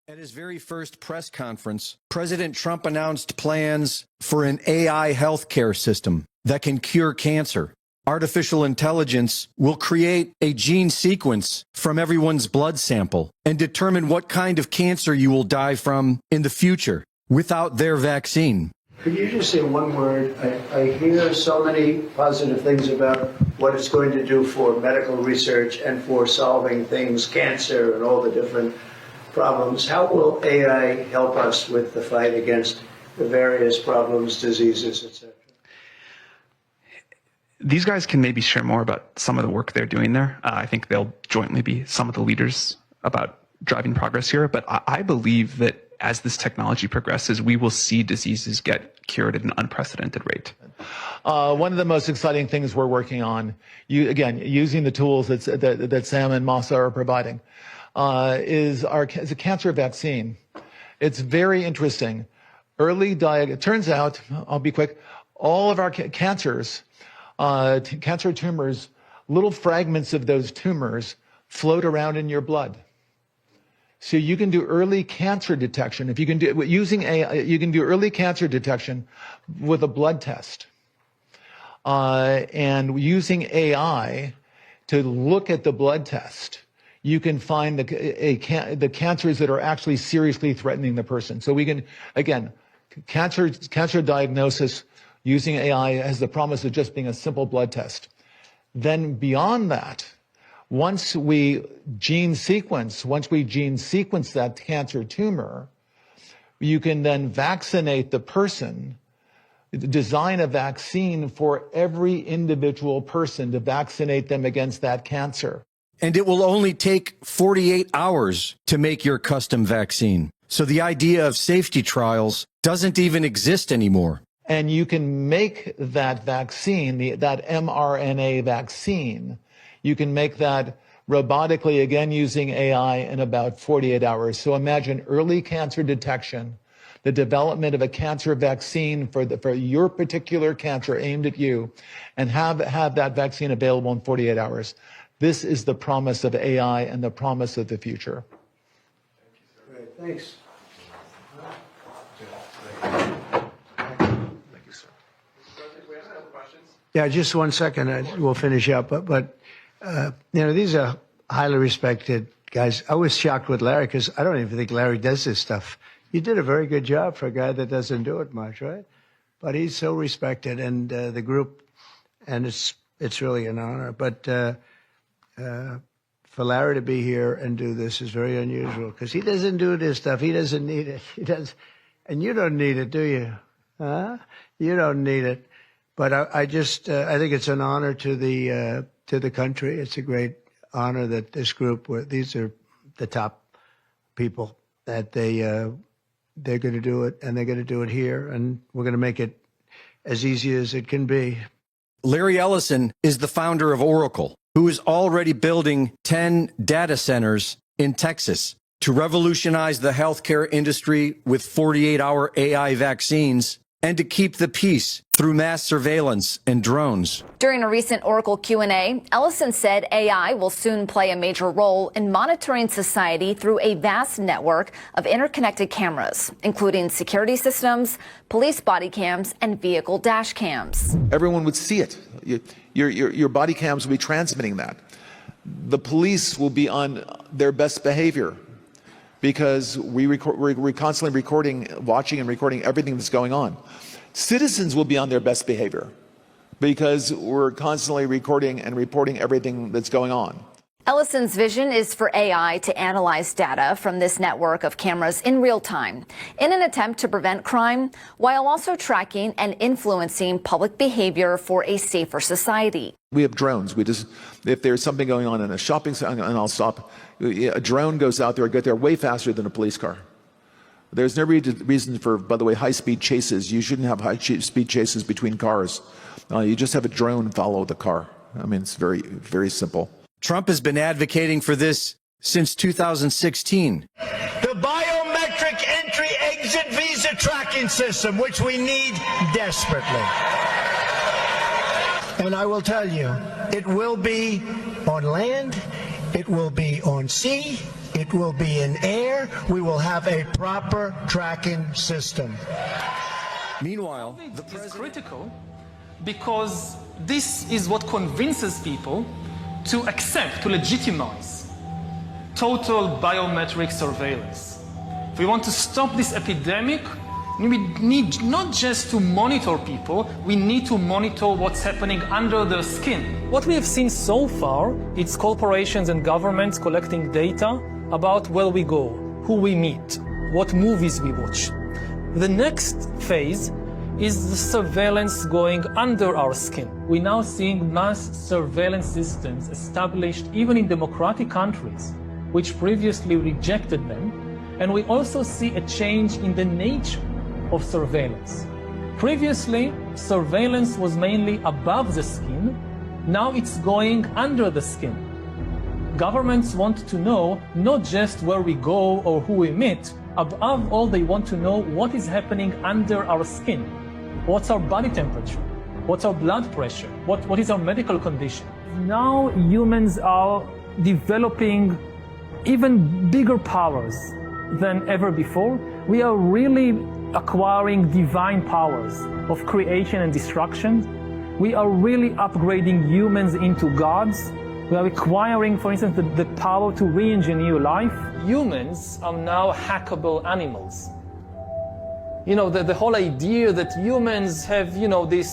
At his very first press conference, President Trump announced plans for an AI healthcare system that can cure cancer. Artificial intelligence will create a gene sequence from everyone's blood sample and determine what kind of cancer you will die from in the future without their vaccine. Could you just say one word? I hear so many positive things about what it's going to do for medical research and for solving things, cancer and all the different problems. How will AI help us with the fight against the various problems, diseases, etc.? These guys can maybe share more about some of the work they're doing there. I think they'll jointly be some of the leaders about driving progress here. But I believe that as this technology progresses, we will see diseases get cured at an unprecedented rate. One of the most exciting things we're working on, again, using the tools that Sam and Masa are providing, is a cancer vaccine. It's very interesting. It turns out, I'll be quick, all of our cancers, cancer tumors, little fragments of those tumors float around in your blood. So you can do early cancer detection. If you can do using AI, you can do early cancer detection with a blood test. And using AI to look at the blood test, you can find the cancers that are actually seriously threatening the person. So we can, again, cancer diagnosis using AI has the promise of just being a simple blood test. Then beyond that, once we gene sequence that cancer tumor, you can then vaccinate the person, design a vaccine for every individual person to vaccinate them against that cancer. And it will only take 48 hours to make your custom vaccine. So the idea of safety trials doesn't even exist anymore. And you can make that vaccine, that mRNA vaccine, you can make that robotically, again, using AI in about 48 hours. So imagine early cancer detection, the development of a cancer vaccine for your particular cancer aimed at you, and have that vaccine available in 48 hours. This is the promise of AI and the promise of the future. Great, thanks. Yeah, just 1 second. We'll finish up. But these are highly respected guys. I was shocked with Larry because I don't even think Larry does this stuff. You did a very good job for a guy that doesn't do it much, right? But he's so respected, and the group, and it's really an honor. But for Larry to be here and do this is very unusual because he doesn't do this stuff. He doesn't need it. He does, and you don't need it, do you? Huh? You don't need it. But I think it's an honor to the country. It's a great honor that this group, these are the top people, that they're going to do it, and they're going to do it here, and we're going to make it as easy as it can be. Larry Ellison is the founder of Oracle, who is already building 10 data centers in Texas to revolutionize the healthcare industry with 48-hour AI vaccines and to keep the peace through mass surveillance and drones. During a recent Oracle Q&A, Ellison said AI will soon play a major role in monitoring society through a vast network of interconnected cameras, including security systems, police body cams, and vehicle dash cams. Everyone would see it. Your body cams will be transmitting that. The police will be on their best behavior because we're constantly watching and recording everything that's going on. Citizens will be on their best behavior because we're constantly recording and reporting everything that's going on. Ellison's vision is for AI to analyze data from this network of cameras in real time in an attempt to prevent crime while also tracking and influencing public behavior for a safer society. We have drones. If there's something going on in a shopping center, and I'll stop, a drone goes out there, get there way faster than a police car. There's no reason for, by the way, high-speed chases. You shouldn't have high-speed chases between cars. You just have a drone follow the car. I mean, it's very, very simple. Trump has been advocating for this since 2016. The biometric entry-exit visa tracking system, which we need desperately. And I will tell you, it will be on land, It will be on sea. It will be in air. We will have a proper tracking system. Meanwhile, the It's president... critical because this is what convinces people to accept, to legitimize total biometric surveillance. If we want to stop this epidemic, we need not just to monitor people, we need to monitor what's happening under their skin. What we have seen so far is corporations and governments collecting data about where we go, who we meet, what movies we watch. The next phase is the surveillance going under our skin. We're now seeing mass surveillance systems established even in democratic countries, which previously rejected them. And we also see a change in the nature of surveillance. Previously, surveillance was mainly above the skin. Now it's going under the skin. Governments want to know not just where we go or who we meet. Above all, they want to know what is happening under our skin. What's our body temperature? What's our blood pressure? What is our medical condition? Now humans are developing even bigger powers than ever before. We are really acquiring divine powers of creation and destruction. We are really upgrading humans into gods. We are acquiring, for instance, the power to re-engineer life. Humans are now hackable animals. You know, the whole idea that humans have, you know, they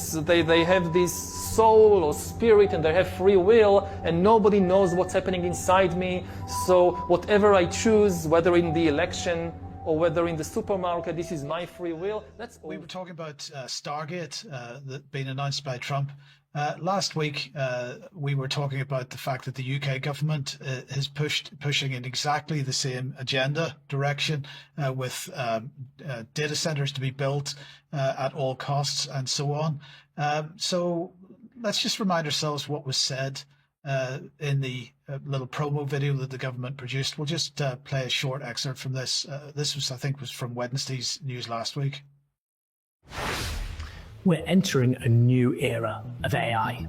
have this soul or spirit and they have free will and nobody knows what's happening inside me. So whatever I choose, whether in the election or whether in the supermarket, this is my free will. That's all. We were talking about Stargate that being announced by Trump. Last week, we were talking about the fact that the UK government is pushing in exactly the same agenda direction with data centers to be built at all costs and so on. So let's just remind ourselves what was said in the little promo video that the government produced. We'll just play a short excerpt from this. This was, I think, was from Wednesday's news last week. We're entering a new era of AI.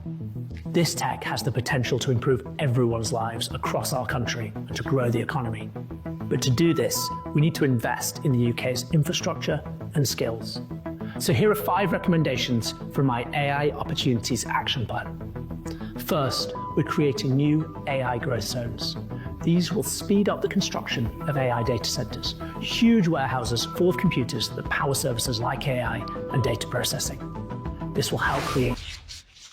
This tech has the potential to improve everyone's lives across our country and to grow the economy. But to do this, we need to invest in the UK's infrastructure and skills. So here are 5 recommendations from my AI Opportunities Action Plan. First, we're creating new AI growth zones. These will speed up the construction of AI data centers, huge warehouses full of computers that power services like AI and data processing. This will help create...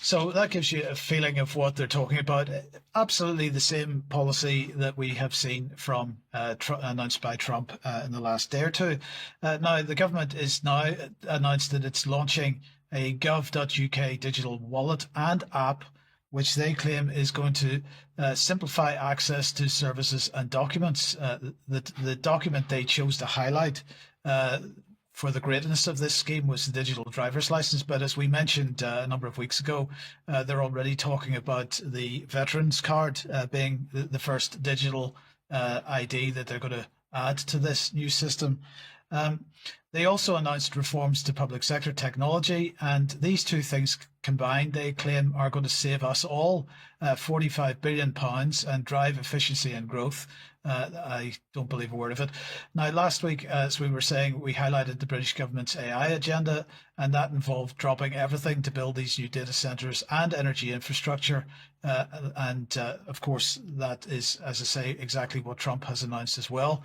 So that gives you a feeling of what they're talking about. Absolutely the same policy that we have seen from announced by Trump in the last day or two. Now, the government is now announced that it's launching a gov.uk digital wallet and app, which they claim is going to simplify access to services and documents. The document they chose to highlight for the greatness of this scheme was the digital driver's license. But as we mentioned a number of weeks ago, they're already talking about the veterans card being the first digital ID that they're going to add to this new system. They also announced reforms to public sector technology, and these two things combined, they claim, are going to save us all £45 billion and drive efficiency and growth. I don't believe a word of it. Now, last week, as we were saying, we highlighted the British government's AI agenda, and that involved dropping everything to build these new data centres and energy infrastructure. Of course, that is, as I say, exactly what Trump has announced as well.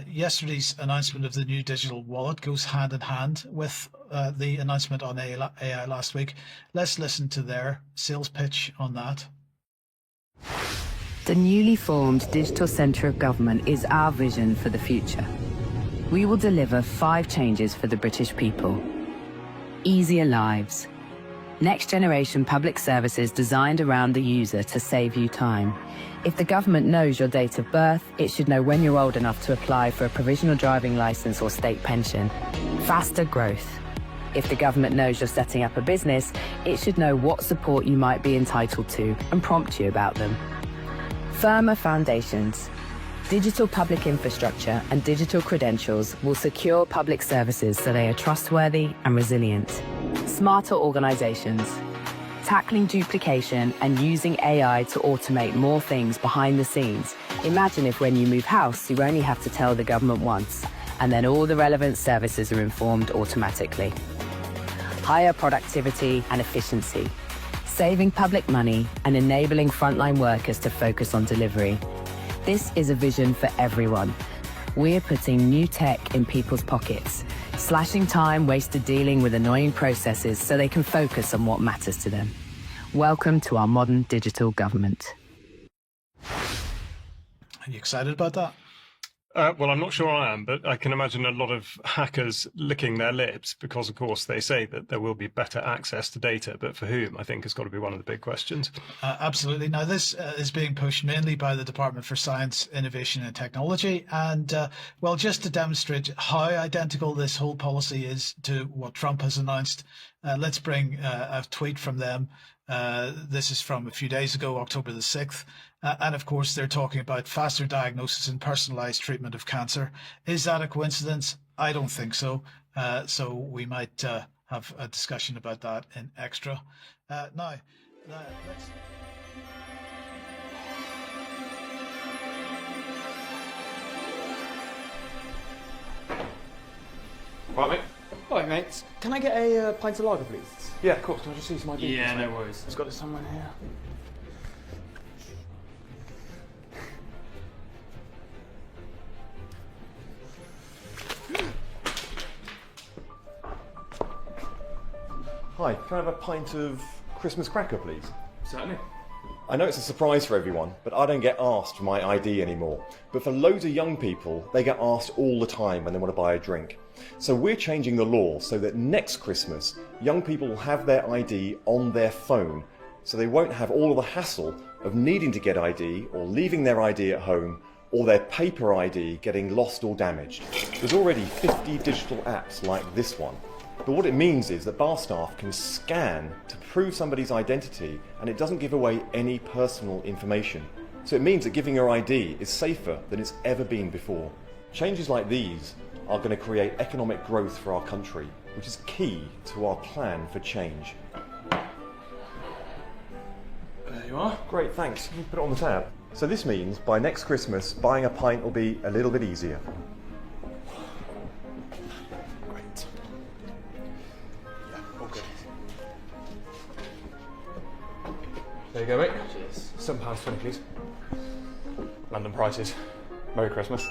Yesterday's announcement of the new digital wallet goes hand in hand with the announcement on AI last week. Let's listen to their sales pitch on that. The newly formed Digital Centre of Government is our vision for the future. We will deliver 5 changes for the British people. Easier lives. Next generation public services designed around the user to save you time. If the government knows your date of birth, it should know when you're old enough to apply for a provisional driving licence or state pension. Faster growth. If the government knows you're setting up a business, it should know what support you might be entitled to and prompt you about them. Firmer foundations. Digital public infrastructure and digital credentials will secure public services so they are trustworthy and resilient. Smarter organisations. tackling duplication and using AI to automate more things behind the scenes. Imagine if when you move house, you only have to tell the government once, and then all the relevant services are informed automatically. Higher productivity and efficiency, saving public money and enabling frontline workers to focus on delivery. This is a vision for everyone. We're putting new tech in people's pockets, slashing time wasted dealing with annoying processes so they can focus on what matters to them. Welcome to our modern digital government. Are you excited about that? Well, I'm not sure I am, but I can imagine a lot of hackers licking their lips because, of course, they say that there will be better access to data, but for whom, I think, has got to be one of the big questions. Absolutely. Now, this is being pushed mainly by the Department for Science, Innovation and Technology. And, well, just to demonstrate how identical this whole policy is to what Trump has announced, let's bring a tweet from them. This is from a few days ago, October the 6th. And of course, they're talking about faster diagnosis and personalized treatment of cancer. Is that a coincidence? I don't think so. So we might have a discussion about that in extra. Now, let's... Right, mate. All right, mate. Can I get a pint of lager, please? Yeah, of course. Can I just see some ID? Yeah, no worries. I've got it somewhere here. Hi, can I have a pint of Christmas cracker, please? Certainly. I know it's a surprise for everyone, but I don't get asked for my ID anymore. But for loads of young people, they get asked all the time when they want to buy a drink. So we're changing the law so that next Christmas, young people will have their ID on their phone, so they won't have all of the hassle of needing to get ID or leaving their ID at home or their paper ID getting lost or damaged. There's already 50 digital apps like this one. But what it means is that bar staff can scan to prove somebody's identity and it doesn't give away any personal information. So it means that giving your ID is safer than it's ever been before. Changes like these are going to create economic growth for our country, which is key to our plan for change. There you are. Great, thanks. You put it on the tab. So this means by next Christmas, buying a pint will be a little bit easier. Great. Yeah, all good. There you go, mate. Cheers. £7.20, please. London prices. Merry Christmas.